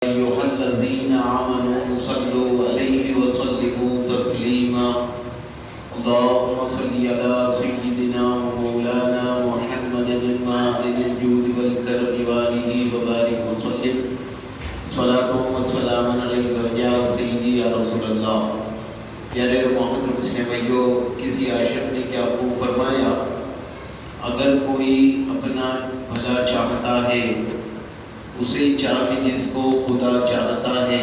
أيها الذين آمنوا صلوا عليه وسلموا تسليما اللهم صل على سيدنا ومولانا محمد الماعز الجود والكرم وآله وبارك وسلم صلاة وسلام عليك يا سيدي يا رسول اللہ۔ پیارے محمد مسلم بھائیو، کسی عاشق نے کیا خوب فرمایا، اگر کوئی اپنا بھلا چاہتا ہے اسے چاہے جس کو خدا چاہتا ہے،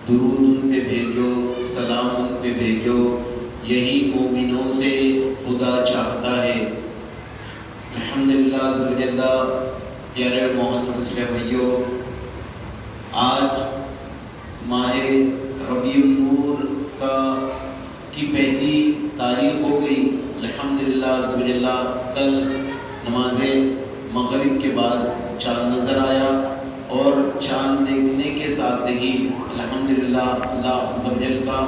درود ان پہ بھیجو، سلام ان پہ بھیجو، یہی مومنوں سے خدا چاہتا ہے۔ الحمدللہ عز و جل۔ پیارے محمد مسلم بھائیو، آج ماہ ربیع النور کی پہلی تاریخ ہو گئی۔ الحمدللہ عز و جل۔ کل نماز مغرب کے بعد چاند نظر آیا اور چاند دیکھنے کے ساتھ ہی الحمدللہ اللہ عز و جل کا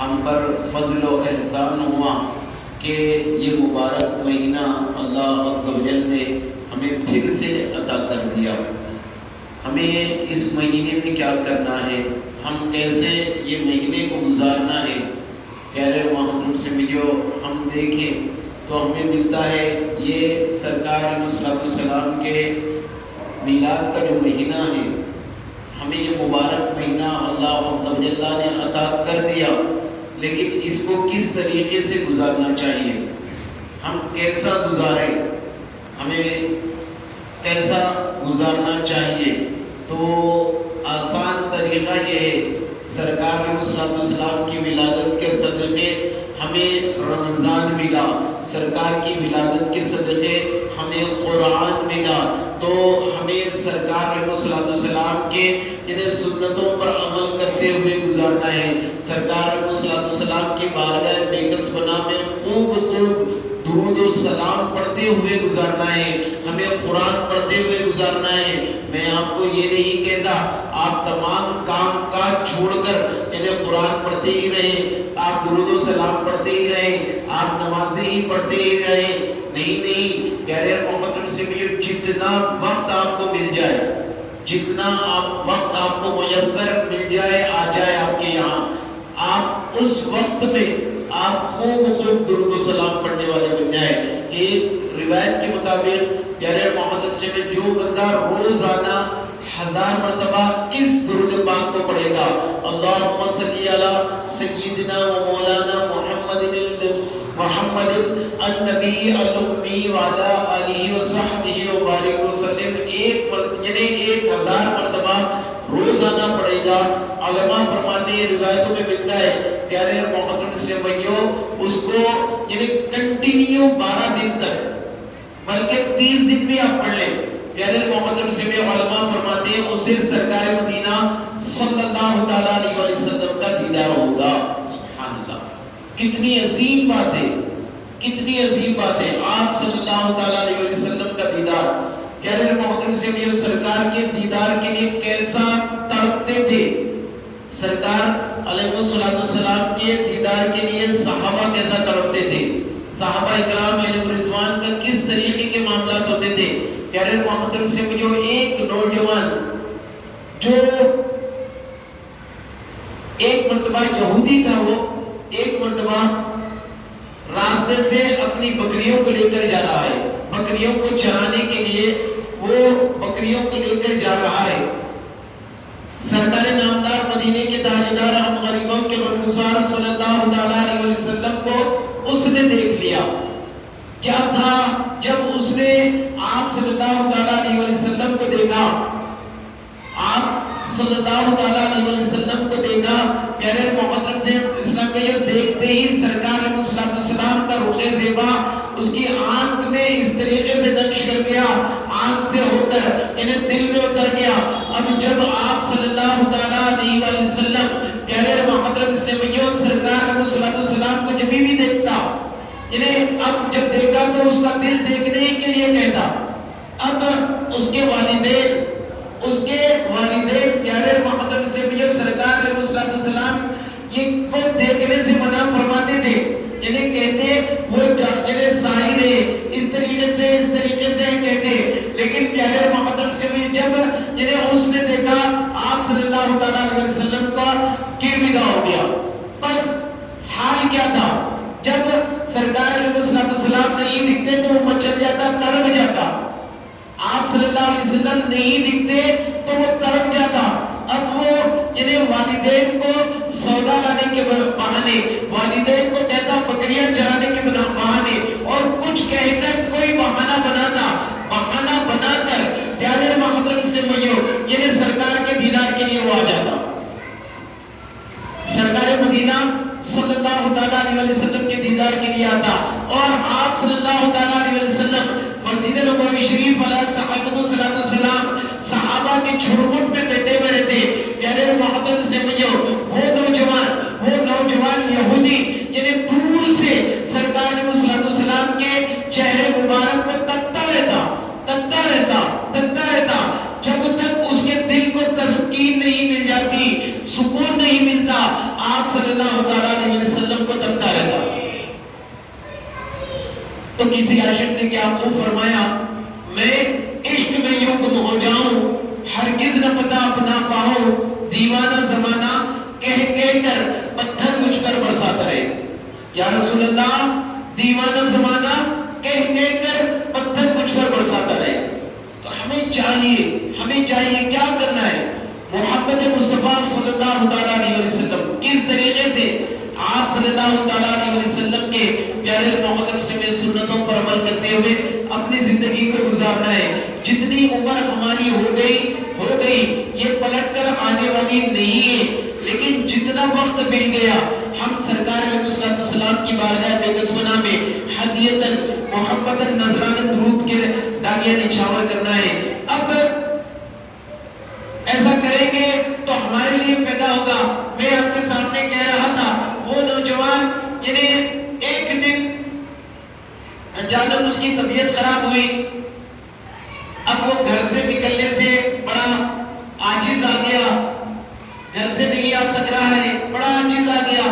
ہم پر فضل و احسان ہوا کہ یہ مبارک مہینہ اللہ عز و جل نے ہمیں پھر سے عطا کر دیا۔ ہمیں اس مہینے میں کیا کرنا ہے، ہم کیسے یہ مہینے کو گزارنا ہے۔ پیارے محترم سے جو ہم دیکھیں تو ہمیں ملتا ہے یہ سرکار علیہ السلام کے میلاد کا جو مہینہ ہے، ہمیں یہ مبارک مہینہ اللہ عز و جل نے عطا کر دیا، لیکن اس کو کس طریقے سے گزارنا چاہیے، ہم کیسا گزاریں، ہمیں کیسا گزارنا چاہیے۔ تو آسان طریقہ یہ ہے، سرکار علیہ السلام کی ولادت کے صدقے ہمیں رمضان ملا، سرکار کی ولادت کے صدقے ہمیں قرآن ملا، تو ہمیں سرکار علیہ السلام کے انہیں سنتوں پر عمل کرتے ہوئے گزارنا ہے۔ سرکار علیہ السلام کی بارگاہ بیکس بنا میں خوب درود و سلام پڑھتے ہوئے گزارنا ہے، ہمیں قرآن پڑھتے ہوئے گزارنا ہے۔ میں آپ کو یہ نہیں کہتا آپ تمام کام کاج چھوڑ کر انہیں قرآن پڑھتے ہی رہیں، آپ درود و سلام پڑھتے ہی رہیں، آپ نمازیں ہی پڑھتے ہی رہیں، نہیں۔ پیارے محمد سے جتنا وقت آپ کو مل جائے، جتنا وقت آپ کو میسر مل جائے، آ جائے آپ کے یہاں، آپ اس وقت میں آپ خوب درود و سلام پڑھنے والے بن جائیں۔ ایک روایت کے مطابق پیارے محمد میں جو بندہ روزانہ 1000 مرتبہ اس درود پاک کو پڑھے گا، اللہم صلی علی سیدنا و مولانا محمد النبی الامی وعلی آلہ وصحبہ وبارک وسلم، یعنی 1000 مرتبہ روزانہ پڑھے گا۔ علماء فرماتے ہیں، روایتوں میں ملتا ہے پیارے محمد مسلم بھائیوں، اس کو یعنی کنٹینیو 12 دن تک، بلکہ 30 دن بھی آپ پڑھ لیں، پیارے محمد مسلم علماء فرماتے ہیں اسے سرکار مدینہ صلی اللہ تعالیٰ علیہ وسلم کا دیدار ہوگا۔ سبحان اللہ، کتنی عظیم بات ہے، کتنی عظیم بات ہے، آپ صلی اللہ تعالیٰ علیہ وسلم کا دیدار۔ پیارے محمد مسلم یہ سرکار کے دیدار کے لیے کیسا تڑپتے تھے، سرکار علیہ السلام کے دیدار کے لیے صحابہ کیسا تڑپتے تھے، صحابہ اکرام علیہ رضوان کا کس طریقے کے معاملات ہوتے تھے۔ پیارے محمد مسلم جو ایک نوجوان جو ایک مرتبہ یہودی تھا، وہ ایک مرتبہ راستے سے اپنی بکریوں کو لے کر جا رہا ہے، بکریوں کو چرانے کے لیے وہ بکریوں کو لے کر جا رہا ہے۔ سرکار نامدار مدینے کے تاجدار ہم غریبوں کے برگزار صلی اللہ علیہ وسلم کو اس نے دیکھ لیا۔ کیا تھا جب اس نے آپ صلی اللہ علیہ وسلم کو دیکھا، آپ صلی اللہ علیہ وسلم کو دیکھا، پیارے محمد اسلام کے یہ دیکھتے ہی سرکار علیہ السلام کا رخ زیبا اس کی آنکھ میں اس طریقے سے نقش کر گیا، آنکھ سے ہو کر انہیں دل میں اتر گیا۔ اب جب آپ صلی اللہ علیہ وسلم پیارے محمد اسلام سرکار علیہ السلام کو جب بھی دیکھتا، انہیں اب جب دیکھا تو اس کا دل دیکھنے کے لیے کہتا، اب اس کے والدین پیارے محمد اسلام سرکار علیہ السلام یہ کو دیکھنے سے منع فرماتے تھے، یعنی کہتے وہ ظاہر ہے، اس طریقے سے کہتے، لیکن پیارے محمد اسلام جب اس نے دیکھا آپ صلی اللہ تعالیٰ علیہ وسلم کا گرویدہ ہو گیا. بس حال کیا تھا, جب سرکار علیہ السلام نہیں دکھتے تو وہ مچل جاتا, تڑپ جاتا. آپ صلی اللہ علیہ وسلم نہیں دکھتے تو وہ تڑپ جاتا. اب وہ یعنی والدین کو سودا لانے کے بہانے, والدین کو کہتا بکریاں چرانے کے بہانے, اور کچھ کہہ کر کوئی بہانہ بنا کر پیارے محترم سے بھائیو یعنی سرکار کے دیدار کے لیے وہ آ جاتا. سرکار مدینہ صلی اللہ تعالیٰ علیہ وسلم کے دیدار کے لیے آتا, اور آپ صلی اللہ تعالیٰ علیہ وسلم مسجد نبوی شریف علیہ صحابۃ السلام صحابہ کے چھوٹمٹ میں بیٹھے ہوئے رہتے. پیارے محترم سے بھائیو وہ نوجوان یہودی یعنی دور سے سرکار علیہ السلام کے چہرے مبارک کو تکتا رہتا جب تک اس کے دل کو تسکین نہیں مل جاتی, سکون نہیں ملتا, آپ صلی اللہ تعالیٰ علیہ وسلم کو تکتا رہتا. تو کسی عاشق نے کیا خوب فرمایا, میں عشق میں یوں گم ہو جاؤں, ہرگز نہ پتا اپنا پاؤں, دیوانہ زمانہ کہہ کر پتھر مجھ پر برساتا رہے. یا رسول اللہ, دیوانہ زمانہ کہہ کر پتھر مجھ پر برساتا رہے. تو ہمیں چاہیے کیا کرنا ہے؟ محبت مصطفیٰ صلی اللہ تعالیٰ علیہ وسلم کس طریقے سے آپ صلی اللہ تعالیٰ علیہ وسلم کے پیارے محترم سے سنتوں پر عمل کرتے ہوئے اپنی زندگی کو گزارنا ہے. جتنی عمر ہماری ہو گئی یہ پلٹ کر آنے والی نہیں ہے, لیکن جتنا وقت مل گیا ہم سرکار علیہ السلام کی بارگاہ بےکسمنا میں ہدیتاً محبتاً نذرانہ درود کے ڈالیاں نچھاور کرنا ہے. اب ایسا کریں گے تو ہمارے لیے پیدا ہوگا. میں آپ کے سامنے کہہ رہا تھا, وہ نوجوان یعنی ایک دن اچانک اس کی طبیعت خراب ہوئی. اب وہ گھر سے نکلنے سے بڑا عاجز آ گیا, گھر سے نہیں آ سک رہا ہے, بڑا عاجز آ گیا.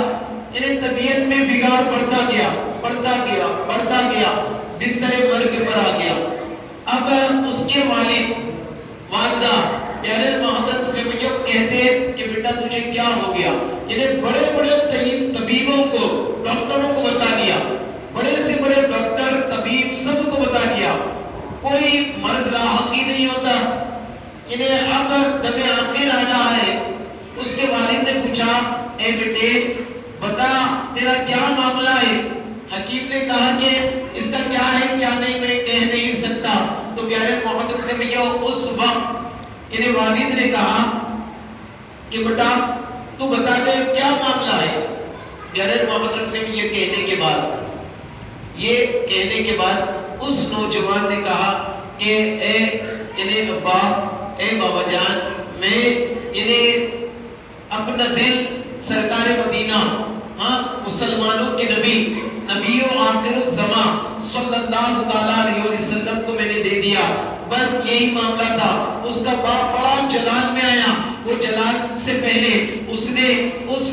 یعنی طبیعت میں بگاڑ بڑھتا گیا, بستر مرگ پر آ گیا. اب اس کے والدہ پیارے محترم سے بھائیو کہتے کہ بیٹا تجھے کیا ہو گیا. یعنی بڑے طبیبوں کو, ڈاکٹروں کو بتا دیا, بڑے سے بڑے ڈاکٹر طبیب سب کو بتا دیا, کوئی مرض لاحق ہی نہیں ہوتا. یعنی اب دم آخر آ رہا ہے. اس کے والد نے پوچھا, اے بیٹے بتا تیرا کیا معاملہ ہے؟ حکیم نے کہا کہ اس کا کیا ہے کیا نہیں میں کہہ نہیں سکتا. تو پیارے محترم سے بھائیو اس وقت یعنی والد نے کہا کہ بیٹا تو بتا دے کیا معاملہ ہے. پیارے محترم سے یہ کہنے کے بعد اس نوجوان نے کہا کہ اے بابا جان, میں اپنا دل سرکار مدینہ مسلمانوں کے نبی و آخر الزمان صلی اللہ تعالیٰ علیہ وسلم کو میں نے دے دیا. بس یہی معاملہ تھا. اس کا باپ بڑا جلال میں آیا. وہ جلال سے پہلے اس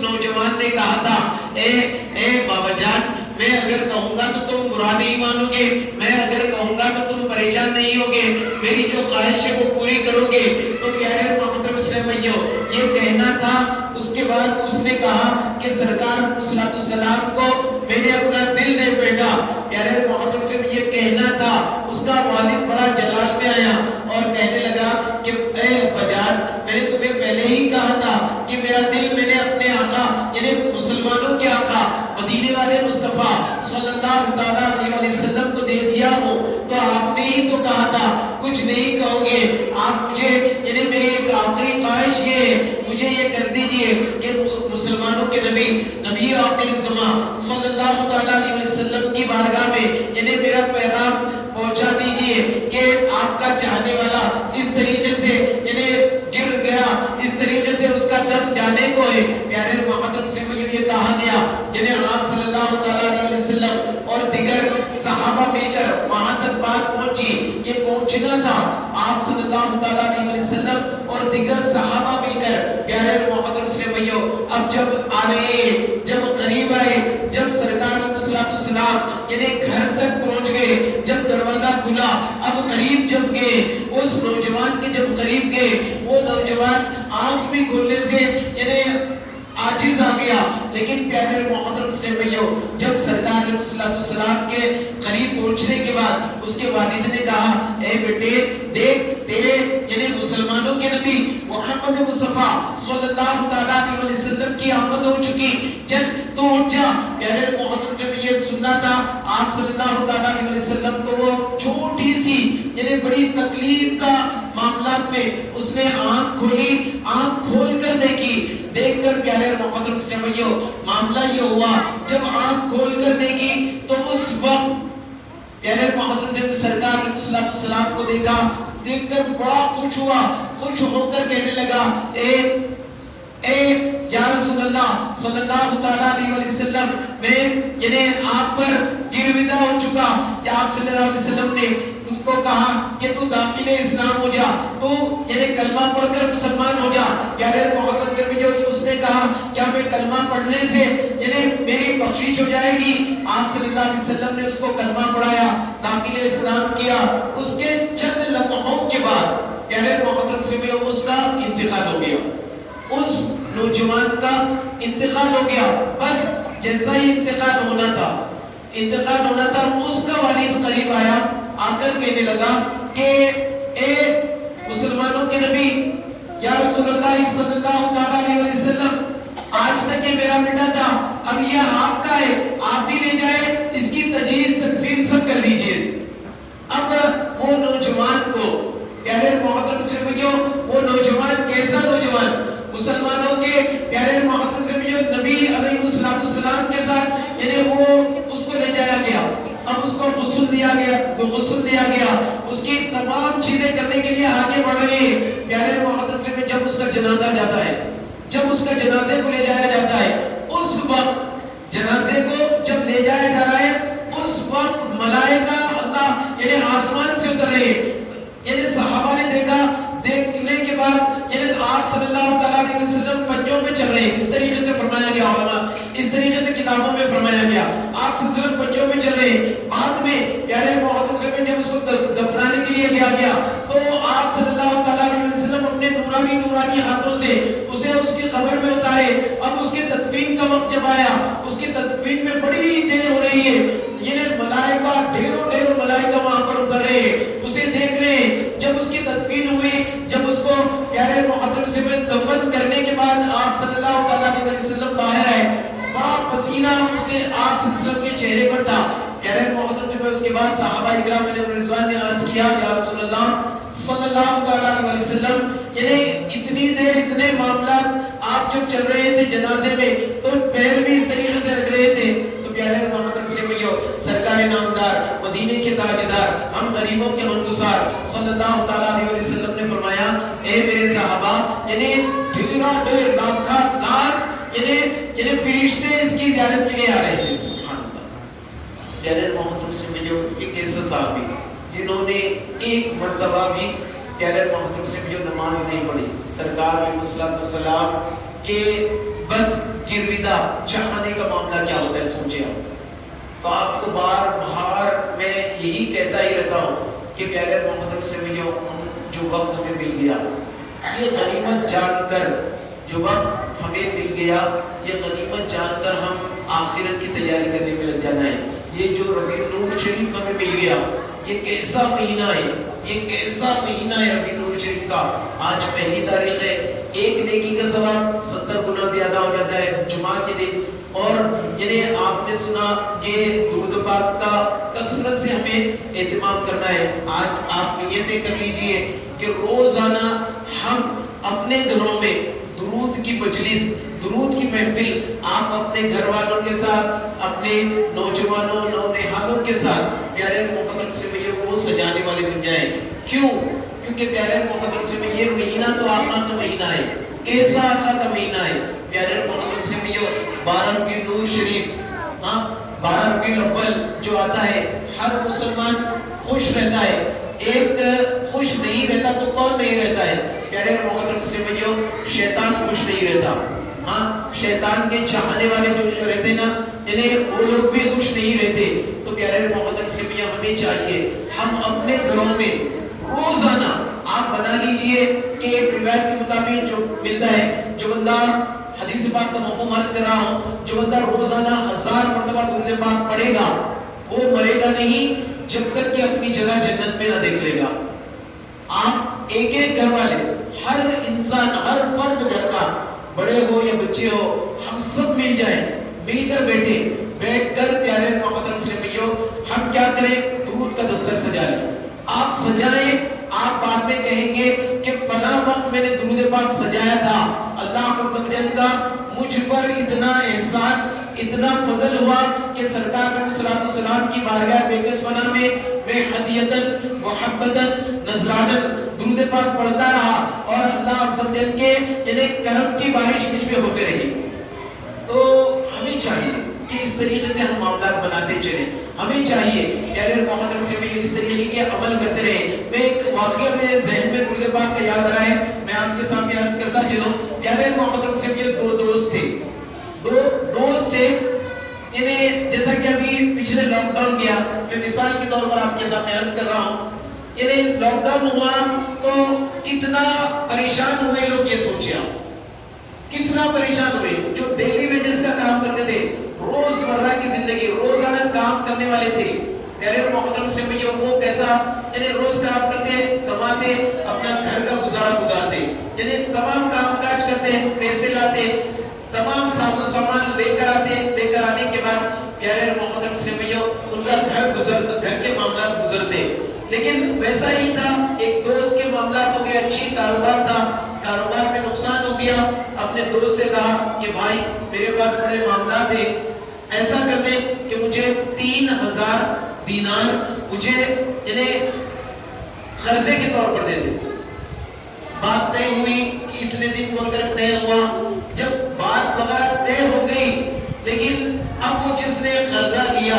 نوجوان نے کہا تھا, اے بابا جان, میں اگر کہوں گا تو تم برا نہیں مانو گے, میں اگر کہوں گا تو تم پریشان نہیں ہوگے, میری جو خواہش ہے وہ پوری کرو گے. تو پیارے محترم اسلام بھائیو یہ کہنا تھا. اس کے بعد اس نے کہا کہ سرکار صلی اللہ علیہ وسلم کو میں نے اپنا دل دے بیٹا. پیارے محترم سے یہ کہنا تھا. اس کا والد بڑا جلال میں آیا اور کہنے لگا کہ اے بجان, میں نے تمہیں پہلے ہی کہا تھا کہ میرا دل میں نے اپنے آقا یعنی مسلمانوں کے آقا مدینے والے مصطفیٰ صلی اللہ تعالیٰ علیہ وسلم کو دے دیا ہوں. تو آپ نے ہی تو کہا تھا کچھ نہیں کہو گے آپ مجھے, یعنی میری ایک آخری خواہش یہ ہے, مجھے یہ کر دیجئے کہ مسلمانوں کے نبی آخر الزمان صلی اللہ تعالیٰ علیہ وسلم کی بارگاہ میں یعنی میرا پیغام پہنچا دیجئے کہ آپ کا چاہنے والا اس طریقے سے یعنی گر گیا, اس طریقے سے اس کا دم جانے کو ہے. پیارے محترم سے مجھے یہ کہا گیا یعنی آپ صلی اللہ تعالیٰ علیہ وسلم اور دیگر صحابہ مل کر وہاں تک بات پہنچی. یہ پہنچنا تھا آپ صلی اللہ تعالیٰ علیہ وسلم اور دیگر صحابہ مل کر. پیارے محترم سے بھائیو اب جب آ رہے ہیں, جب قریب آئے, جب سرکار صلی اللہ علیہ وسلم یعنی گھر تک پہنچ گئے, جب دروازہ کھلا, اب قریب جب گئے, اس نوجوان کے جب قریب گئے, وہ نوجوان آنکھ بھی کھولنے سے یعنی عاجز آ گیا. لیکن پیارے محترم سے بھائیو جب سرکار علیہ السلام کے قریب پہنچنے کے بعد اس کے والد نے کہا اے بیٹے دیکھ تیرے یعنی مسلمانوں کے نبی محمد مصطفیٰ صلی اللہ تعالیٰ علیہ وسلم کی آمد ہو چکی, چل تو اٹھ جا. پیارے محترم سے یہ سننا تھا آپ صلی اللہ تعالیٰ علیہ وسلم کو وہ چھوٹی سی یعنی بڑی تکلیف کا معاملات میں اس نے آنکھ کھولی, آنکھ کھول کر دیکھی. دیکھ کر پیارے محترم سے بھائیو معاملہ یہ ہوا جب آنکھ کھول کر دیکھی تو اس وقت پیارے محترم نے سرکار علیہ السلام کو دیکھا, دیکھ کر بڑا خوش ہوا, خوش ہو کر کہنے لگا اے یا رسول اللہ صلی اللہ تعالیٰ علیہ وسلم میں یعنی آپ پر گرویدہ ہو چکا. یا آپ صلی اللہ علیہ وسلم نے اس کو کہا کہ تو داخل اسلام ہو جا, تو یعنی کلمہ پڑھ کر مسلمان ہو جا. پیارے محترم میں جو اس نے کہا کیا میں کلمہ پڑھنے سے یعنی میری بخشش ہو جائے گی؟ آپ صلی اللہ علیہ وسلم نے اس کو کلمہ پڑھایا, داخل اسلام کیا. اس کے چند لمحوں کے بعد پیارے محترم سے بھی اس کا انتقال ہو گیا, اس نوجوان کا انتقال ہو گیا. بس جیسا ہی انتقال ہونا تھا اس کا والد قریب آیا, آ کر کہنے لگا کہ اے مسلمانوں کے نبی یا رسول اللہ صلی اللہ تعالیٰ علیہ وسلم آج تک یہ میرا بیٹا تھا, اب یہ آپ کا ہے, آپ بھی لے جائے, اس کی تجہیز تکفین سب کر دیجئے. اب وہ نوجوان کو پیارے محترم سے بھائیو وہ نوجوان کیسا نوجوان مسلمانوں کے پیارے محترم سے نبی علیہ السلام کے ساتھ یعنی وہ اس کو لے جایا گیا. اب اس کو غسل دیا گیا, اس کی تمام چیزیں کرنے کے لیے آگے بڑھ رہے ہیں. پیارے محترم میں جب اس کا جنازہ جاتا ہے, جب اس کا جنازے کو لے جایا جاتا ہے, اس وقت جنازے کو جب لے جایا جا رہا ہے اس وقت ملائکہ اللہ یعنی آسمان سے اتر رہے ہیں. یعنی صحابہ نے دیکھا, دیکھنے کے بعد یعنی آپ صلی اللہ تعالیٰ علیہ وسلم پنجوں میں چل رہے ہیں. اس طریقے سے فرمایا گیا علماء, اس طریقے سے کتابوں میں فرمایا گیا آپ صلی اللہ علیہ وسلم پنجوں میں چل رہے ہیں. بعد میں پیارے محترم میں جب اس کو دفنانے کے لیے گیا تو آپ صلی اللہ تعالیٰ علیہ وسلم اپنے نورانی ہاتھوں سے اسے اس کی قبر میں اتارے. اب اس کی تدفین کا وقت جب آیا, اس کی تدفین میں بڑی دیر ہو رہی ہے, یعنی ملائکہ ڈھیروں ملائکہ وہاں پر اتر رہے ہیں, اسے دیکھ رہے ہیں. جب اس کی تدفین ہوئی, جب اس کو پیارے محترم سے دفن کرنے کے بعد آپ صلی اللہ تعالیٰ علیہ وسلم باہر آئے, بڑا پسینہ اس کے آپ صلی اللہ علیہ وسلم کے چہرے پر تھا. پیارے محترم سے اس کے بعد صحابہ اکرام علیہ رضوان نے عرض کیا یا رسول اللہ صلی اللہ تعالیٰ علیہ وسلم یعنی اتنی دیر اتنے معاملات آپ جب چل رہے تھے جنازے میں تو پیر بھی اس طریقے سے رکھ رہے تھے. تو پیارے محترم سے سرکار نامدار مدینے کے تاجدار ہم غریبوں کے غمگسار صلی اللہ تعالیٰ علیہ وسلم نے فرمایا اے میرے صحابہ یعنی ڈھیر لاکھاں لاکھ یعنی فرشتے اس کی زیارت کے لیے آ رہے تھے. سبحان اللہ. پیارے محترم سے ایک ایسا صحابی جنہوں نے ایک مرتبہ بھی پیارے محترم سے نماز نہیں پڑھی, سرکار علیہ السلام کے بس گرویدہ چاہنے کا معاملہ کیا ہوتا ہے سوچے آپ. تو آپ کو بار بار میں یہی کہتا ہی رہتا ہوں کہ پیارے محترم سے جو وقت ہمیں مل گیا یہ غنیمت جان کر, جو وقت ہمیں مل گیا یہ غنیمت جان کر ہم آخرت کی تیاری کرنے میں لگ جانا ہے. یہ جو ربیع الاول شریف ہمیں مل گیا یہ کیسا مہینہ ہے, یہ کیسا مہینہ ہے ربیع الاول شریف کا. آج پہلی تاریخ ہے, ایک نیکی کا ثواب 70 گنا زیادہ ہو جاتا ہے جمعہ کے دن. اور یعنی آپ نے سنا کہ درود پاک کا کثرت سے ہمیں اہتمام کرنا ہے. آج آپ نیتیں کر لیجئے کہ روزانہ ہم اپنے گھروں میں درود کی مجلس, درود کی محفل آپ اپنے گھر والوں کے ساتھ, اپنے نوجوانوں نونہالوں کے ساتھ پیارے محترم سے وہ سجانے والے بن جائیں. کیوں؟ کیونکہ پیارے محترم سے یہ مہینہ تو آقا کا مہینہ ہے. کیسا آقا کا مہینہ ہے پیارے محترم سے 12 ربیع الاول شریف, 12 ربیع الاول جو آتا ہے ہر مسلمان خوش رہتا ہے. ایک خوش نہیں رہتا تو کون نہیں رہتا ہے پیارے محترم سے شیطان خوش نہیں رہتا. شیطان کے چاہنے والے جو رہتے نا یعنی وہ لوگ بھی خوش نہیں رہتے. تو پیارے محترم سے ہمیں چاہیے ہم اپنے گھروں میں روزانہ آپ بنا لیجئے کہ ایک روایت کے مطابق جو ملتا ہے، جو بندہ حدیث پاک کا مفہوم عرض کر رہا ہوں، جو بندہ روزانہ 1000 مرتبہ درود پاک پڑھے گا وہ مرے گا نہیں جب تک کہ اپنی جگہ جنت میں نہ دیکھ لے گا۔ آپ ایک ایک گھر والے، ہر انسان، ہر فرد گھر کا، بڑے ہو یا بچے ہو، ہم سب مل جائیں، مل کر بیٹھ کر پیارے محترم سے بھائیو ہم کیا کریں، درود کا دستر سجا لیں۔ آپ سجائیں، آپ بعد میں کہیں گے کہ فلاں وقت میں نے درود پاک سجایا تھا، اللہ عز و جل کا مجھ پر اتنا احسان، اتنا فضل ہوا کہ سرکار علیہ الصلوۃ والسلام کی بارگاہ بے کس فنا میں حدیتاً محبتاً نذراناً درود پاک پڑھتا رہا اور اللہ عز و جل کے یعنی کرم کی بارش مجھ پہ ہوتے رہی۔ تو ہمیں چاہیے کہ اس طریقے سے ہم معاملات بناتے چلیں، ہمیں چاہیے کہ اگر محترم سے بھی اس طریقے کے عمل کرتے رہیں۔ میں ایک واقعہ میرے ذہن میں درود پاک کا یاد آ رہا ہے، میں آپ کے سامنے عرض کرتا چلوں۔ پیارے محترم سے بھی دو دوست تھے، انہیں جیسا کہ ابھی پچھلے لاک ڈاؤن گیا، میں مثال کے طور پر آپ کے سامنے عرض کر رہا ہوں، یعنی لاک ڈاؤن ہوا تو کتنا پریشان ہوئے لوگ، یہ سوچیں آپ کتنا پریشان ہوئے۔ جو ڈیلی ویجز کا کام کرتے تھے، روز مرہ کی زندگی، روزانہ کام کرنے والے تھے، پیارے محترم سے بھائیو وہ کیسا، یعنی روز کام کرتے، کماتے، اپنا گھر کا گزارا گزارتے، یعنی تمام کام کاج کرتے، پیسے لاتے، تمام ساز و سامان لے کر آنے کے بعد پیارے محترم سے بھائیو ان کا گھر کے معاملات گزرتے۔ لیکن ویسا ہی تھا، ایک دوست کے معاملات ہو گئے، اچھی کاروبار تھا، کاروبار میں نقصان ہو گیا، اپنے دوست سے کہا کہ بھائی میرے پاس بڑے معاملات ہیں، ایسا کر دیں کہ مجھے 3000 دینار مجھے یعنی قرضے کے طور پر دے دیں۔ بات طے ہوئی کہ اتنے دن کانٹریکٹ طے ہوا، جب بات وغیرہ طے ہو گئی، لیکن اب وہ جس نے قرضہ لیا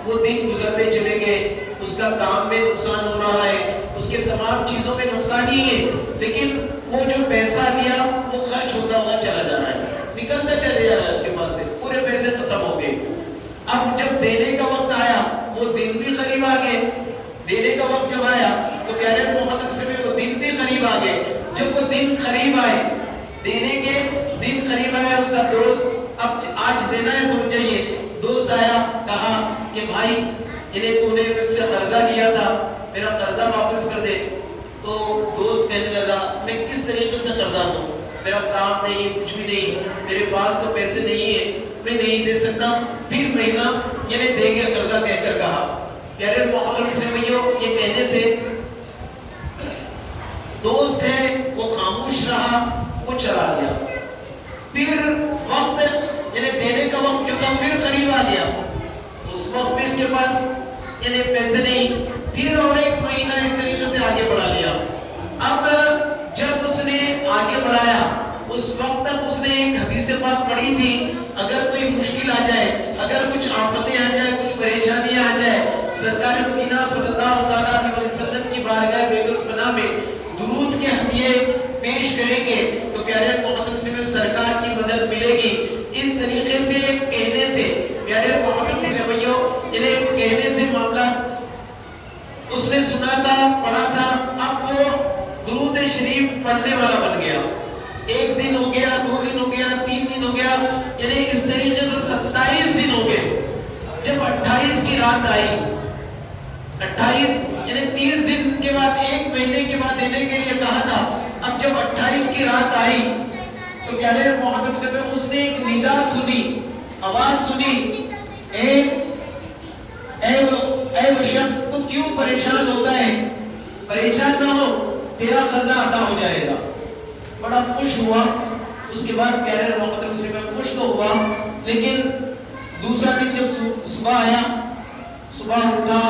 وہ دن گزرتے چلے گئے، اس کا کام میں نقصان ہو رہا ہے، اس کے تمام چیزوں میں نقصان ہی ہے، لیکن وہ جو پیسہ لیا وہ خرچ ہوتا ہوا چلا جا رہا ہے، نکلتا چلے جا رہا ہے اس کے پاس سے، پورے پیسے ختم ہو گئے۔ اب جب دینے کا وقت آیا، وہ دن بھی قریب آ گئے، دینے کا وقت جب آیا تو پیارے محترم سے وہ دن بھی قریب آ گئے۔ جب وہ دن قریب آئے، دینے کے دن قریب آیا، اس کا دوست اب آج دینا ہے سمجھ جائیے، دوست آیا کہا کہ بھائی انہیں تم نے مجھ سے قرضہ لیا تھا، میرا قرضہ واپس کر دے۔ تو دوست کہنے لگا میں کس طریقے سے قرضہ دوں، میرا کام نہیں، کچھ بھی نہیں، میرے پاس تو پیسے نہیں ہیں، میں نہیں دے سکتا، پھر مہینہ یعنی دیں گے قرضہ کہہ کر کہا۔ پیارے محترم سے بھائیو یہ کہنے سے دوست ہے وہ خاموش رہا، وہ چلا گیا۔ پھر وقت یعنی دینے کا وقت جو تھا پھر قریب آ گیا، اس وقت بھی اس کے پاس یعنی پیسے نہیں، پھر اور ایک مہینہ اس طریقے سے آگے بڑھا لیا۔ اب جب اس نے آگے بڑھایا، اس وقت تک اس نے ایک حدیث پاک پڑھی تھی، اگر کوئی مشکل آ جائے، اگر کچھ آفتیں آ جائے، کچھ پریشانیاں آ جائے، سرکار مدینہ صلی اللہ علیہ وسلم کی بارگاہ بیغس پناہ میں درود کے ہدیے پیش کریں گے تو پیارے محترم سے سرکار کی مدد ملے گی۔ اس طریقے سے کہنے سے پیارے محترم سے بھائیو انہیں کہنے سے معاملہ اس نے سنا تھا، پڑھا تھا، اب وہ درود شریف پڑھنے والا بن گیا۔ ایک دن ہو گیا، 2 دن ہو گیا، 3 دن ہو گیا، یعنی اس طریقے سے 27 دن ہو گئے۔ جب 28 کی رات آئی، 28 یعنی 30 دن کے بعد، ایک مہینے کے بعد دینے کے لیے کہا تھا، اب جب 28 کی رات آئی تو پیارے محترم سے اس نے ایک ندا سنی، آواز سنی، اے وہ شخص تو کیوں پریشان ہوتا ہے، پریشان نہ ہو، تیرا قرضہ ادا ہو جائے گا۔ بڑا خوش ہوا۔ اس کے بعد پیارے محترم سے خوش تو ہوا، لیکن دوسرا دن جب صبح آیا، صبح اٹھا،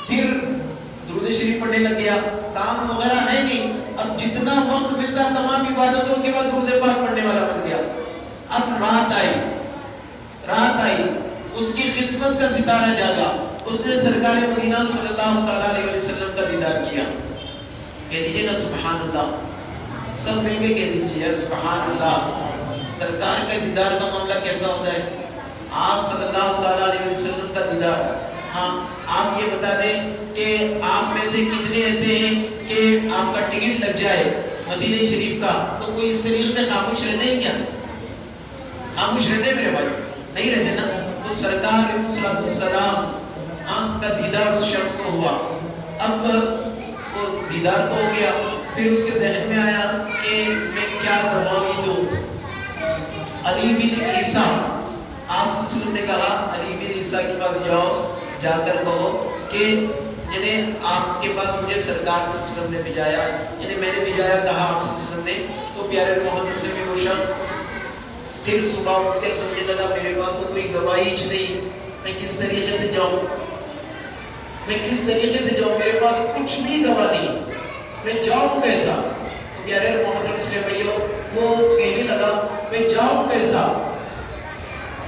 پھر درود شریف پڑھنے لگ گیا، کام وغیرہ ہے نہیں، اب جتنا وقت ملتا تمام عبادتوں کے بعد درود پاک پڑھنے والا بن گیا۔ اب رات آئی، اس کی قسمت کا ستارہ جاگا، اس نے سرکار مدینہ صلی اللہ علیہ وسلم کا دیدار کیا۔ کہہ دیجئے نا سبحان اللہ، سب مل کے کہہ دیجئے یار سبحان اللہ۔ سرکار کا دیدار کا معاملہ کیسا ہوتا ہے؟ آپ صلی اللہ علیہ وسلم کا دیدار، ہاں آپ یہ بتا دیں کہ آپ میں سے کتنے ایسے ہیں کہ آپ کا ٹکٹ لگ جائے مدینہ شریف کا، تو کوئی اس طریقے سے خاموش رہتے ہیں کیا؟ خاموش رہتے ہیں میرے بھائی؟ نہیں رہتے نا۔ تو سرکار علیہ الصلوۃ والسلام آنکھ کا دیدار اس شخص کو ہوا، اب وہ دیدار تو ہو گیا، پھر اس کے ذہن میں آیا کہ میں کیا گواہی دوں۔ علی بن عیسیٰ، آپ صلی اللہ علیہ وسلم نے کہا علی بن عیسیٰ کے پاس جاؤ، جا کر کہو کہ یعنی آپ کے پاس مجھے سرکار صلی اللہ علیہ وسلم نے بھیجایا، یعنی میں نے بھیجایا، کہا آپ صلی اللہ علیہ وسلم نے۔ تو پیارے محمد میں وہ شخص پھر صبح اٹھ کر سمجھنے لگا میرے پاس تو کوئی گواہی نہیں، میں کس طریقے سے جاؤں، میں کس طریقے سے جاؤں، میرے پاس کچھ بھی گواہ نہیں، میں جاؤں کیسا؟ تو پیارے محمد اسلام بھائیو وہ کہنے لگا میں جاؤں کیسا؟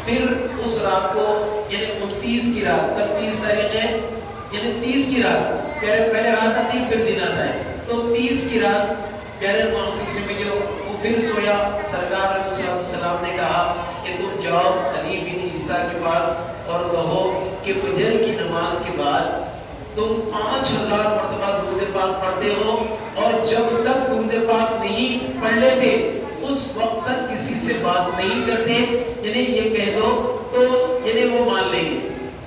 پھر اس رات کو یعنی 29 کی رات، کل 30 تاریخ ہے، یعنی 30 کی رات، پہلے رات آتی ہے پھر دن آتا ہے، تو 30 کی رات پیارے محمد اسلام بھائیو وہ پھر سویا۔ سرکار علیہ السلام نے کہا کہ تم جاؤ علی بن عیسیٰ کے پاس اور کہو کہ فجر کی نماز کے بعد تم 5000 مرتبہ درود پاک پڑھتے ہو، اور جب تک درود پاک نہیں پڑھ لیتے اس وقت تک کسی سے بات نہیں کرتے، یعنی یہ کہہ دو تو یعنی وہ مان لیں گے۔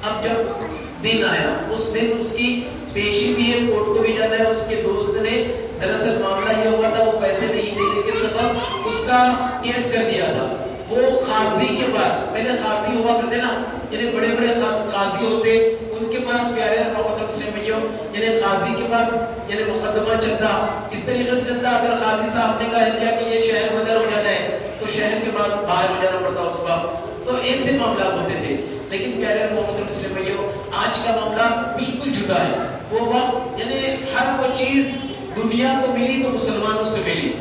اب جب دن آیا، اس دن اس کی پیشی بھی ہے، کورٹ کو بھی جانا ہے، اس کے دوست نے دراصل معاملہ یہ ہوا تھا وہ پیسے نہیں دینے کے سبب اس کا کیس کر دیا تھا، وہ قاضی کے پاس، پہلے قاضی ہوا کرتے نا، یعنی بڑے بڑے قاضی ہوتے، ان کے پاس پیارے محمد مسلم بھائیوں یعنی قاضی کے پاس یعنی مقدمہ چلتا، اس طریقے سے چلتا، اگر قاضی صاحب نے کہا دیا کہ یہ شہر بدر ہو جانا ہے تو شہر کے بعد باہر ہو جانا پڑتا اس وقت، تو ایسے معاملات ہوتے تھے۔ لیکن پیارے محمد مسلم بھائیوں آج کا معاملہ بالکل جدا ہے، وہ وقت یعنی ہر وہ چیز دنیا کو ملی تو مسلمانوں سے ملی،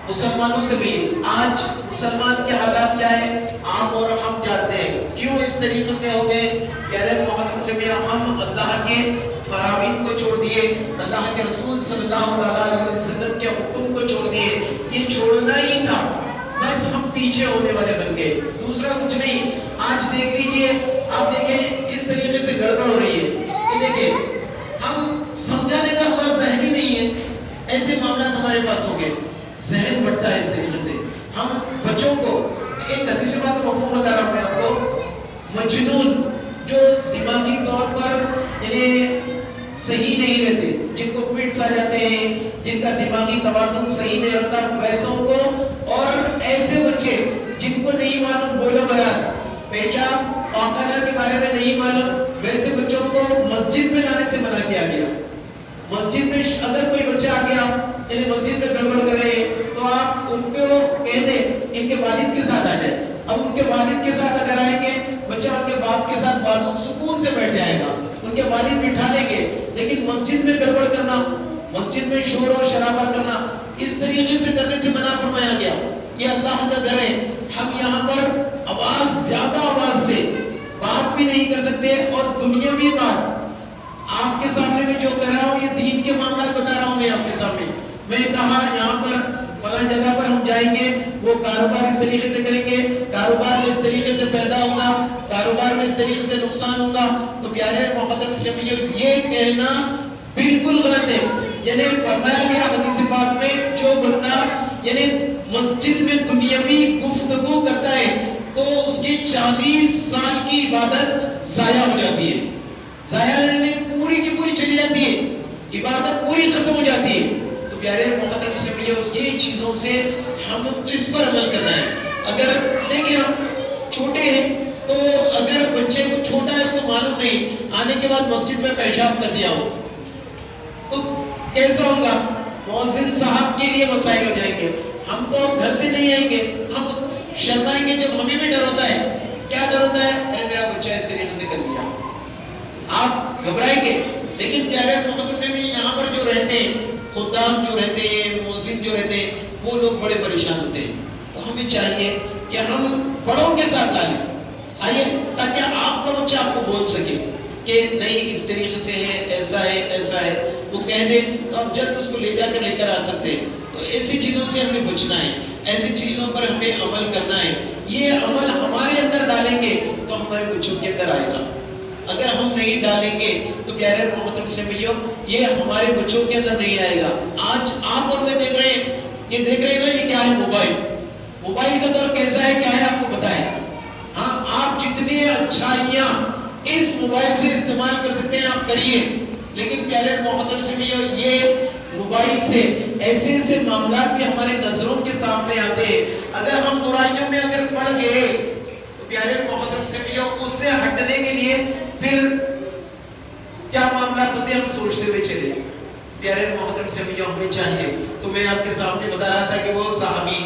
مسلمانوں سے ملی۔ آج مسلمان کے حالات کیا ہے آپ اور ہم جانتے ہیں، کیوں اس طریقے سے ہو گئے؟ پیارے محمد مسلم بھائیوں ہم اللہ کے فرامین کو چھوڑ دیے، اللہ کے رسول صلی اللہ علیہ وسلم کے حکم کو چھوڑ دیے، یہ چھوڑنا ہی تھا، بس ہم پیچھے ہونے والے بن گئے، دوسرا کچھ نہیں۔ آج دیکھ لیجئے، آپ دیکھیں اس طریقے سے گڑبڑ ہو رہی ہے کہ دیکھیں ہم سمجھانے کا ہمارا ذہن ہی نہیں ہے، ایسے معاملات ہمارے پاس ہو گئے، ذہن بڑھتا ہے اس طریقے سے۔ ہم بچوں کو ایک حدیث بات کا مفہوم بتا رہا ہوں میں آپ کو، مجنون جو دماغی طور پر یعنی صحیح نہیں رہتے، جن کو فٹس آ جاتے ہیں، جن کا دماغی توازن صحیح نہیں رہتا، ویسوں کو، اور ایسے بچے جن کو نہیں معلوم بولو براز پیشاب پاخانہ کے بارے میں نہیں معلوم، ویسے بچوں کو مسجد میں لانے سے منع کیا گیا۔ مسجد میں اگر کوئی بچہ آ گیا یعنی مسجد میں گڑبڑ کر رہے ہیں تو آپ ان کو کہہ دیں ان کے والد کے ساتھ آ جائے۔ اب ان کے والد کے ساتھ اگر آئیں گے بچہ ان کے باپ کے ساتھ بالکل سکون سے بیٹھ جائے گا، ان کے والد بٹھا لیں گے، لیکن مسجد میں گڑبڑ کرنا، مسجد میں شور اور شرابہ کرنا، اس طریقے سے کرنے سے منع فرمایا گیا۔ یہ اللہ کا گھر ہے، ہم یہاں پر آواز زیادہ آواز سے بات بھی نہیں کر سکتے، اور دنیاوی بات آپ کے سامنے میں جو کہہ رہا ہوں یہ دین کے معاملات بتا رہا ہوں میں آپ کے سامنے۔ میں کہا یہاں پر فلاں جگہ پر ہم جائیں گے، وہ کاروبار اس طریقے سے کریں گے، کاروبار میں اس طریقے سے پیدا ہوگا، کاروبار میں اس طریقے سے نقصان ہوگا، تو پیارے محترم اسلام یہ کہنا بالکل غلط ہے۔ یعنی فرمایا گیا حدیث پاک میں جو بندہ یعنی مسجد میں دنیاوی گفتگو کرتا ہے تو اس کی 40 سال کی عبادت ضائع ہو جاتی ہے، ضائع یعنی پوری کی پوری چلی جاتی ہے، عبادت پوری ختم ہو جاتی ہے۔ تو پیارے محترم اسلام یہ چیزوں سے ہم اس پر عمل کرنا ہے۔ اگر دیکھیں ہم چھوٹے ہیں تو اگر بچے کو چھوٹا ہے اس کو معلوم نہیں، آنے کے بعد مسجد میں پیشاب کر دیا ہو تو کیسا ہوگا؟ مؤذن صاحب کے لیے مسائل ہو جائیں گے، ہم تو گھر سے نہیں آئیں گے، ہم شرمائیں گے، جب ہمیں بھی ڈر ہوتا ہے۔ کیا ڈر ہوتا ہے؟ ارے میرا بچہ اس طریقے سے کر دیا، آپ گھبرائیں گے۔ لیکن پیارے محترم میں یہاں پر جو رہتے ہیں، خدام جو رہتے ہیں، مؤذن جو رہتے ہیں، وہ لوگ بڑے پریشان ہوتے ہیں۔ تو ہمیں چاہیے کہ ہم بڑوں کے ساتھ ڈالیں، آئیے، تاکہ آپ کا بچہ آپ کو بول سکے کہ نہیں اس طریقے سے ہے، ایسا ہے، ایسا ہے، وہ کہہ دے تو ہم جلد اس کو لے جا کر لے کر آ سکتے ہیں۔ تو ایسی چیزوں سے ہمیں بچنا ہے، ایسی چیزوں پر ہمیں عمل کرنا ہے۔ یہ عمل ہمارے اندر ڈالیں گے تو ہمارے بچوں کے اندر آئے گا۔ اگر ہم نہیں ڈالیں گے تو پیارے محمد مسلم بھائیوں یہ ہمارے بچوں کے اندر نہیں آئے گا. آج آپ اور میں دیکھ رہے ہیں، یہ دیکھ رہے ہیں نا، یہ کیا ہے؟ موبائل کا دور کیسا ہے، کیا ہے آپ کو پتا ہے؟ ہاں، آپ جتنی اچھائیاں اس موبائل سے استعمال کر سکتے ہیں آپ کریے، لیکن پیارے محترم سے بھی یہ موبائل سے ایسے ایسے معاملات بھی ہمارے نظروں کے سامنے آتے ہیں. اگر ہم برائیوں میں اگر پڑ گئے تو پیارے محترم سے بھی اس سے ہٹنے کے لیے پھر کیا معاملات ہوتے ہیں ہم سوچتے ہوئے چلے. پیارے محترم سے بھی ہمیں چاہیے. تو میں آپ کے سامنے بتا رہا تھا کہ وہ صحابی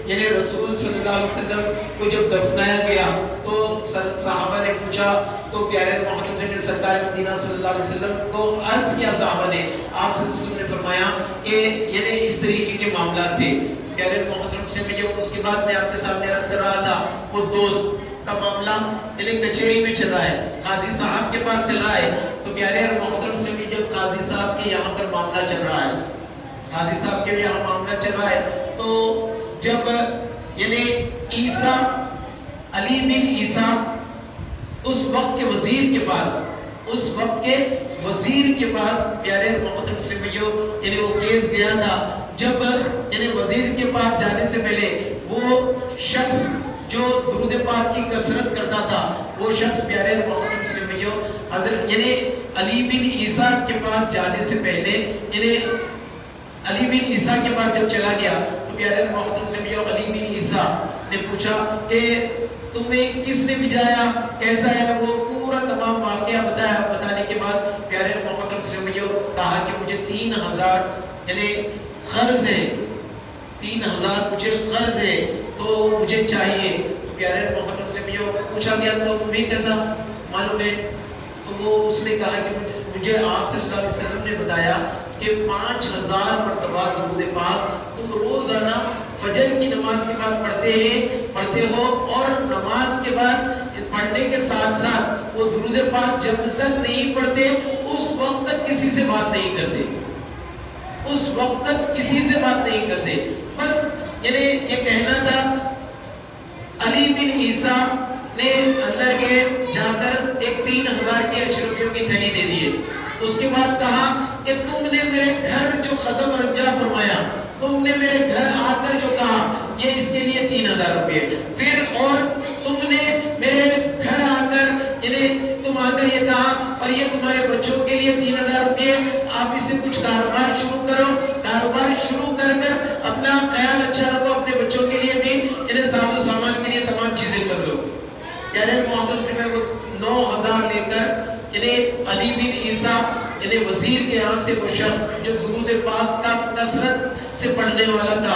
یعنی رسول صلی اللہ علیہ وسلم کو جب دفنایا گیا تو صحابہ نے پوچھا، تو پیارے محترم نے سرکار مدینہ صلی اللہ علیہ وسلم کو عرض کیا صحابہ نے، آپ صلی اللہ علیہ وسلم نے فرمایا کہ یعنی اس طریقے کے معاملات تھے. پیارے محترم سے بھی اس کے بعد میں آپ کے سامنے عرض کر رہا تھا وہ دوست کا معاملہ یعنی کچہری میں چل رہا ہے، قاضی صاحب کے پاس چل رہا ہے. تو پیارے محترم سے بھی جب قاضی صاحب کے یہاں پر معاملہ چل رہا ہے، قاضی صاحب کے یہاں معاملہ چل رہا ہے، تو جب یعنی علی بن عیسیٰ اس وقت کے وزیر کے پاس پیارے محترم مسلم بھائیوں یعنی وہ کیس گیا تھا. جب یعنی وزیر کے پاس جانے سے پہلے وہ شخص جو درود پاک کی کثرت کرتا تھا، وہ شخص پیارے محترم مسلم بھائیوں حضرت یعنی علی بن عیسیٰ کے پاس جانے سے پہلے یعنی علی بن عیسیٰ کے پاس جب چلا گیا تو پیارے محترم مسلم بھائیوں علی بن عیسیٰ نے پوچھا کہ تمہیں کس نے بھیجایا، کیسا ہے؟ وہ پورا تمام واقعہ بتانے کے بعد پیارے محترم مسلم بھائیوں کہا کہ مجھے 3000 یعنی قرض ہے، 3000 مجھے قرض ہے تو مجھے چاہیے. تو پیارے محترم مسلم بھائیوں پوچھا گیا تو تمہیں کیسا معلوم ہے؟ تو وہ اس نے کہا کہ مجھے آپ صلی اللہ علیہ وسلم نے بتایا کہ 5000 مرتبہ درود پاک تم روزانہ فجر کی نماز کے بعد پڑھتے ہو، اور نماز کے بعد پڑھنے کے ساتھ ساتھ وہ درود پاک جب تک نہیں پڑھتے اس وقت تک کسی سے بات نہیں کرتے. بس یعنی یہ کہنا تھا. علی بن عیسیٰ نے اندر گئے، جا کر ایک 3000 کے اشرفیوں کی تھیلی دے دیے. اس کے بعد کہا کہ تم نے میرے گھر جو قدم رنجا فرمایا، تم نے میرے گھر آ کر جو کہا یہ اس کے لیے 3000 روپے. پھر اور تم نے میرے گھر آ کر یعنی تم آ کر یہ کہا اور یہ تمہارے بچوں کے لیے 3000 روپے، آپ اس سے کچھ کاروبار شروع کرو، کاروبار شروع کر اپنا خیال اچھا رکھو، اپنے بچوں کے لیے بھی یعنی ساز و سامان کے لیے تمام چیزیں کر لو. یعنی محترم سے میں وہ 9000 لے کر یعنی علی بن عیسیٰ یعنی وزیر کے یہاں سے وہ شخص جو درود پاک کا کثرت سے پڑھنے والا تھا،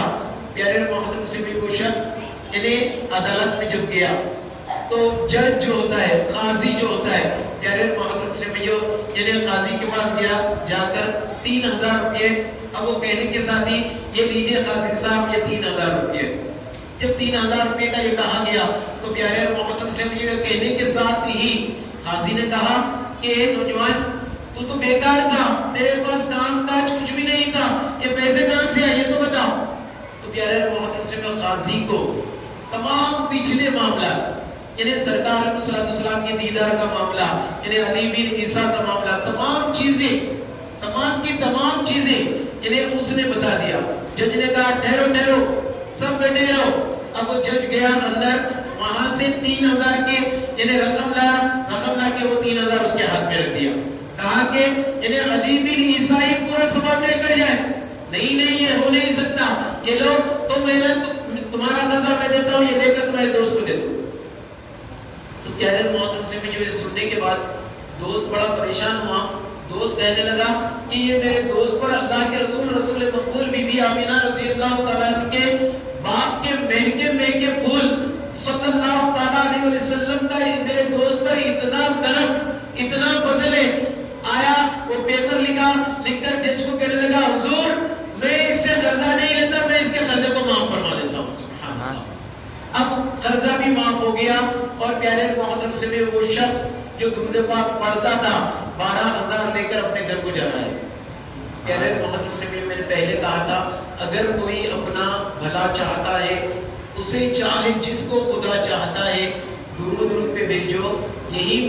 پیارے محترم سے بھی وہ شخص یعنی عدالت میں جب گیا تو جج جو ہوتا ہے، قاضی جو ہوتا ہے، پیارے محترم سے بھی یعنی قاضی کے پاس گیا، جا کر 3000 روپے. اب وہ کہنے کے ساتھ ہی یہ لیجئے قاضی صاحب یہ 3000 روپے. جب 3000 روپے کا یہ کہا گیا تو پیارے محترم سے بھی کہنے کے ساتھ ہی قاضی نے کہا کہ اے نوجوان، تو بیکار تھا، تیرے پاس کام کاج کچھ بھی نہیں تھا، یہ پیسے کہاں سے آئے یہ تو بتاؤ. تو پیارے محترم سے میں قاضی کو تمام پچھلے معاملات یعنی سرکار علیہ السلام کے دیدار کا معاملہ، یعنی علی بن عیسیٰ کا معاملہ، تمام چیزیں یعنی اس نے بتا دیا. جج نے کہا ٹھہرو، سب بیٹھے رہو. اب وہ جج گیا اندر، وہاں سے 3000 کے یعنی رقم لا کے وہ 3000 اس کے ہاتھ میں رکھ دیا. کہا کہ یعنی علی بن عیسیٰ ہی پورا سوال لے کر جائے. نہیں یہ ہو نہیں سکتا، یہ لوگ تمہارا قرضہ میں دیتا ہوں، یہ لے کر تمہارے دوست کو دے دو. تو پیارے محترم سے جو سننے کے بعد دوست بڑا پریشان ہوا. دوست کہنے لگا کہ یہ میرے دوست پر اللہ کے رسول مقبول بی بی آمینہ رضی اللہ تعالیٰ عنہ کے باپ کے مہنگے پھول صلی اللہ تعالیٰ علیہ وسلم کا میرے دوست پر اتنا کرم، اتنا فضل ہے. آیا وہ پیپر لکھ کر جج کو کہنے لگا حضور میں اس سے قرضہ نہیں لیتا، میں اس کے قرضے کو معاف فرما دیتا ہوں. سبحان اللہ. اب قرضہ بھی معاف ہو گیا اور پیارے محترم سے بھی وہ شخص جو درود پاک پڑھتا تھا 12000 لے کر اپنے گھر کو جا رہا ہے. پیارے محترم سے بھی میں نے پہلے کہا تھا اگر کوئی اپنا بھلا چاہتا ہے، اسے چاہے جس کو خدا چاہتا ہے درود ان پہ بھیجو یہی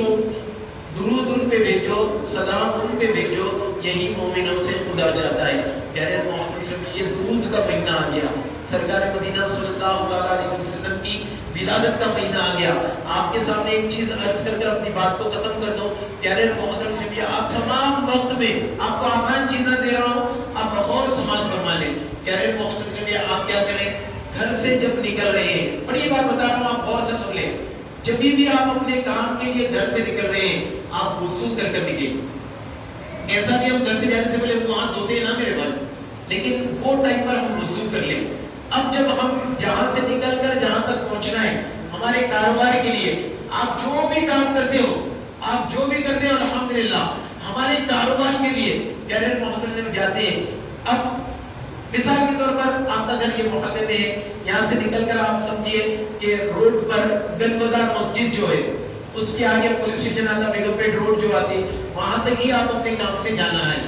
درود ان پہ بھیجو، سلام ان پہ بھیجو، یہی مومنوں سے خدا چاہتا ہے۔ پیارے محترم، یہ درود کا مہینہ آ گیا، سرکار مدینہ صلی اللہ علیہ وسلم کی ولادت کا مہینہ آ گیا۔ آپ کے سامنے ایک چیز عرض کر اپنی بات کو ختم کر دوں۔ پیارے محترم، آپ تمام وقت میں آپ کو آسان چیزیں دے رہا ہوں، آپ بغور سماعت فرما لیں۔ پیارے محترم، آپ کیا کریں، گھر سے جب نکل رہے ہیں، بڑی بات بتا رہا ہوں، آپ غور سے سن لیں، جب بھی آپ اپنے کام کے لیے گھر سے نکل رہے ہیں، آپ وضو کر نکلیں۔ ایسا بھی ہم گھر سے جانے سے پہلے وہ ہاتھ دھوتے ہیں نا میرے بھائی، لیکن وہ ٹائم پر ہم وضو کر لیں۔ اب جب ہم جہاں سے نکل کر جہاں تک پہنچنا ہے ہمارے کاروبار کے لیے، آپ جو بھی کام کرتے ہو، آپ جو بھی کرتے ہو، الحمدللہ ہمارے کاروبار کے لیے پیارے محترم میں جاتے ہیں۔ اب مثال کے طور پر آپ کا گھر یہ محلے میں ہے، یہاں سے نکل کر آپ سمجھیے کہ روڈ پر گن بازار مسجد جو ہے اس کے آگے پولیس اسٹیشن آتا، بیگم پیٹ روڈ جو آتی، وہاں تک ہی آپ اپنے کام سے جانا ہے۔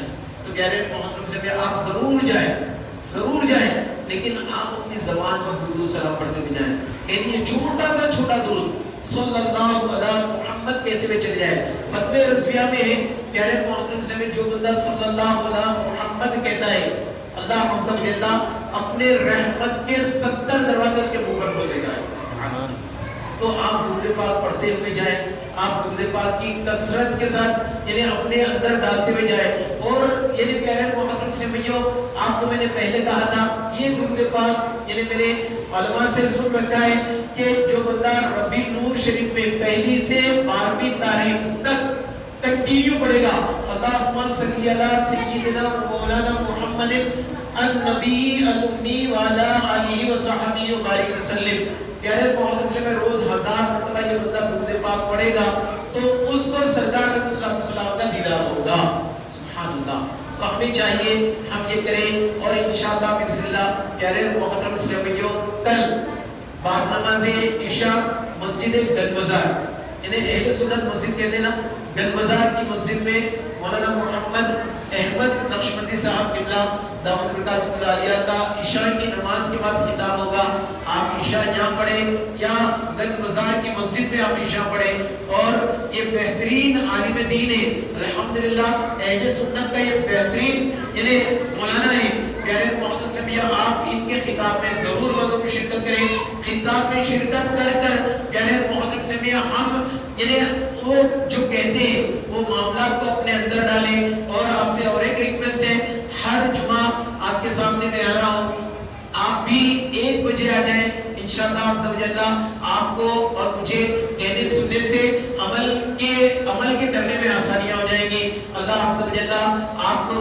تو پیارے محترم سے آپ ضرور جائیں، لیکن آپ اپنی زبان پر درود سلام پڑھتے ہوئے جائیں۔ کہیے چھوٹا سا چھوٹا درود صلی اللہ علیہ محمد کہتے ہوئے چلے جائیں۔ فتوی رضویہ میں ہے پیارے محترم سے جو بندہ صلی اللہ علیہ محمد کہتا ہے، اللہ عز و جل اپنے رحمت کے 70 دروازے اس کے منہ پر کھول دیتا ہے۔ تو آپ درود پاک پڑھتے ہوئے جائیں، آپ درود پاک کی کثرت کے ساتھ یعنی اپنے اندر ڈالتے ہوئے جائیں۔ اور یعنی پیارے محترم سے بھائیو، آپ کو میں نے پہلے کہا تھا یہ درود پاک یعنی میرے علماء سے سن رکھا ہے کہ جو بندہ ربی نور شریف میں پہلی سے 12ویں تاریخ تک کنٹینیو پڑھے گا، اللہم صلی علی سیدنا مولانا محمد النبی الامی وعلی آلہ وصحبہ وبارک وسلم۔ پیارے محترم میں روز 1000 مرتبہ یہ بندہ درود پاک پڑھے گا تو اس کو سرکار علیہ السلام کا دیدار ہوگا۔ سبحان اللہ۔ تو ہمیں چاہیے ہم یہ کریں، اور انشاءاللہ بسم اللہ پیارے محترم اسلامیوں، کل بعد نماز عشاء مسجد گن بازار یعنی اہل سنت مسجد کہتے ہیں نا، گن بازار کی مسجد میں مولانا محمد احمد نقشبندی صاحب قبلہ دعوت برکاتہ اللہ علیہ کا عشاء کی نماز کے بعد خطاب ہوگا۔ آپ عشاء یہاں پڑھیں یا گن بازار کی مسجد میں آپ عشاء پڑھیں۔ اور یہ بہترین عالم دین ہے، الحمدللہ اہل سنت کا یہ بہترین یعنی مولانا ہے۔ پیارے محترم نبی، آپ ان کے خطاب میں ضرور شرکت کریں۔ خطاب میں شرکت کر کر پیارے محترم نبی ہم یعنی وہ جو کہتے ہیں وہ معاملات کو اپنے اندر ڈالیں۔ اور آپ سے اور ایک ریکویسٹ ہے، ہر جمعہ آپ کے سامنے میں آ رہا ہوں، آپ بھی 1 بجے آ جائیں انشاءاللہ عز و جل۔ آپ کو اور مجھے کہنے سننے سے عمل کے کرنے میں آسانیاں ہو جائیں گی۔ اللہ عز و جل آپ کو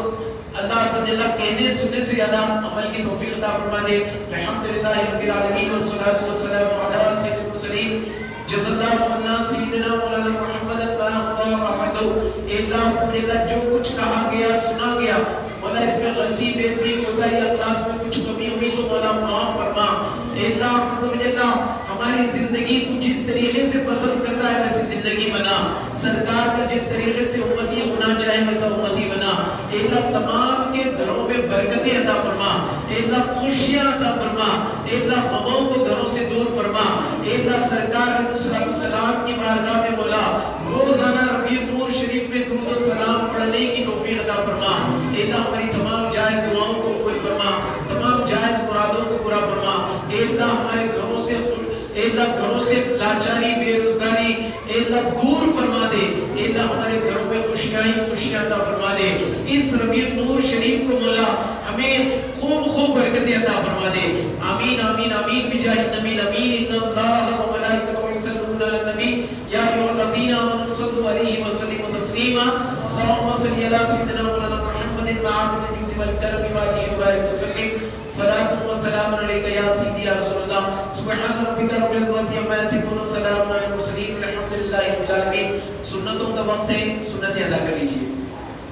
اللہ عز و جل کہنے سننے سے زیادہ عمل کی توفیق عطا فرما دے۔ الحمدللہ رب العالمین والصلاۃ والسلام علی سید المرسلین، جزا اللہ عنا سیدنا مولانا محمد اللہ عز و جل۔ جو کچھ کہا گیا سنا گیا مولا اس میں غلطی بے بھی ہوتا ہے، اخلاص میں کچھ کمی ہوئی تو مولا معاف فرما۔ اللہ عز و جل ہماری زندگی تو جس طریقے سے پسند کرتا ہے ویسی زندگی بنا، سرکار کا جس طریقے سے امتی ہونا چاہے ویسا امتی بنا۔ اللہ تمام کے گھروں میں برکتیں عطا فرما، اللہ خوشیاں عطا فرما، اللہ غموں کو گھروں سے دور فرما۔ اللہ سرکار علیہ السلام کی بارگاہ میں مولا روزانہ ربیع نور شریف میں درود و سلام پڑھنے کی توفیق عطا فرما۔ اللہ ہماری تمام جائز دعاؤں کو قبول فرما، تمام جائز مرادوں کو پورا فرما۔ اللہ ہمارے گھروں سے لاچاری بے روزگاری اللہ دور فرما دے۔ اللہ ہمارے گھروں میں خوشیاں عطا فرما دے۔ اس ربیع نور شریف کو مولا ہمیں خوب برکتیں عطا فرما دے۔ آمین آمین آمین بجاہ النبی الامین۔ ان اللہ و ملائکتہ یصلون علی النبی یا ایھا الذین آمنوا صلوا علیہ وسلموا تسلیما۔ اللهم صل علی سیدنا مولانا محمد وعلى الجود والکرم وآلہ وبارک وسلم۔ صلاۃ و سلام علیک یا سیدی یا رسول اللہ۔ سبحان ربک رب العزۃ عما یصفون، سلام علی المرسلین، الحمد للہ رب العالمین۔ سنتوں کا وقت ہے، سنتیں ادا کر لیجیے۔